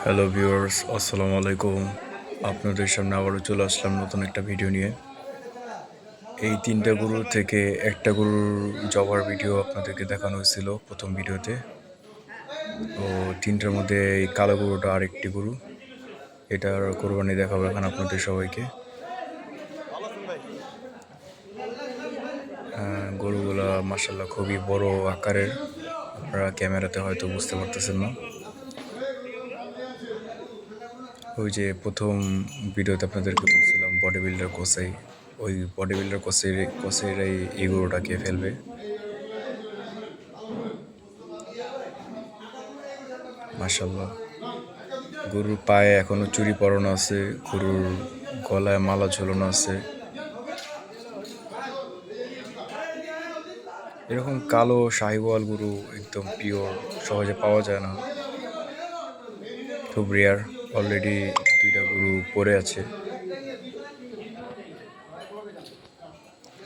Hello viewers, আসসালামু আলাইকুম। আপনাদের সামনে আবারও চলে আসলাম নতুন একটা ভিডিও নিয়ে। এই ৩টা গরু থেকে একটা গরুর জবার ভিডিও আপনাদেরকে দেখানো হয়েছিল প্রথম ভিডিওতে। তো ৩টার মধ্যে এই কালো গরুটা আরেকটি গরু। এটার কোরবানি দেখাবো এখন আপনাদের সবাইকে। গরুগুলা মাশাআল্লাহ খুবই বড় আকারের। আপনারা ক্যামেরাতে হয়তো বুঝতে পারতেছেন না। ওই যে প্রথম ভিডিওতে আপনাদেরকে বলছিলাম বডি বিল্ডার কোসাই, ওই বডি বিল্ডার কোসাইরাই এই গরুটাকে ফেলবে। মাশাআল্লাহ, গরুর পায়ে এখনো চুড়ি পরানো আছে, গরুর গলায় মালা ঝোলানো আছে। এরকম কালো শাহিওয়াল গরু একদম পিওর সহজে পাওয়া যায় না, খুব রেয়ার। অলরেডি 2টা গরু পড়ে আছে।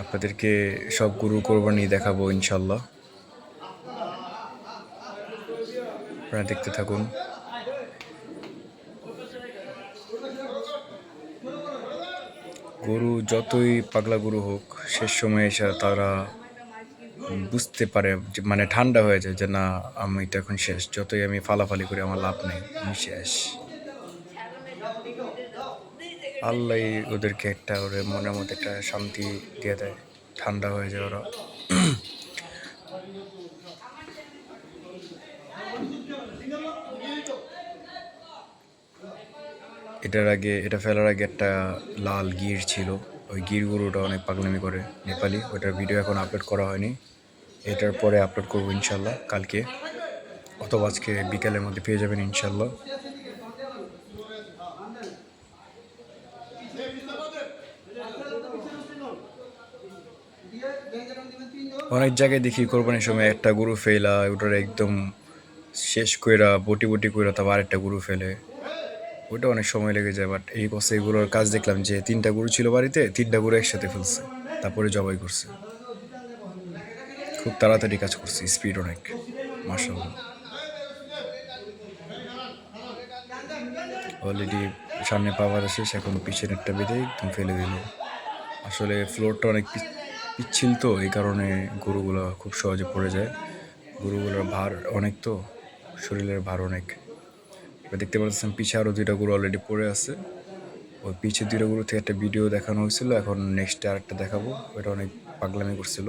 আপনাদেরকে সব গরু কোরবানি দেখাবো ইনশাল্লাহ, আপনারা দেখতে থাকুন। গরু যতই পাগলা গরু হোক, শেষ সময় এসে তারা বুঝতে পারে যে মানে ঠান্ডা হয়ে যায় যে না, আমি তো এখন শেষ, যতই আমি ফালাফালি করি আমার লাভ নেই, আমি শেষ। আল্লাহ ওদেরকে একটা ওদের মনের মধ্যে একটা শান্তি দিয়ে দেয়, ঠান্ডা হয়ে যায় ওরা। এটা ফেলার আগে একটা লাল গির ছিল, ওই গির গরুটা অনেক পাগলামি করে নেপালি। ওটার ভিডিও এখন আপলোড করা হয়নি, এটার পরে আপলোড করবো ইনশাল্লাহ, কালকে অথবা আজকে বিকালের মধ্যে পেয়ে যাবেন ইনশাল্লাহ। অনেক জায়গায় দেখি কোরবানির সময় একটা গরু ফেলা ওটার একদম শেষ কইরা বটি বটি কইরা তারপর আরেকটা গরু ফেলে, ওইটা অনেক সময় লেগে যায়। বাট এই বছর এগুলোর কাজ দেখলাম যে 3টা গরু ছিল বাড়িতে, 3টা গরু একসাথে ফেলছে, তারপরে জবাই করছে। খুব তাড়াতাড়ি কাজ করছে, স্পিড অনেক, মাশাআল্লাহ। অলরেডি সামনে পাওয়ার শেষ, এখন পিছনে একটা বেঁধে একদম ফেলে দিল। আসলে ফ্লোরটা অনেক পিচ্ছিল তো, এই কারণে গরুগুলো খুব সহজে পড়ে যায়। গরুগুলোর ভার অনেক, তো শরীরের ভার অনেক। এবার দেখতে পাচ্ছেন পিছে আরও 2টা গরু অলরেডি পড়ে আছে। ওই পিছে 2টা গরু থেকে একটা ভিডিও দেখানো হয়েছিল, এখন নেক্সটে আরেকটা দেখাবো। ওটা অনেক পাগলামি করছিল।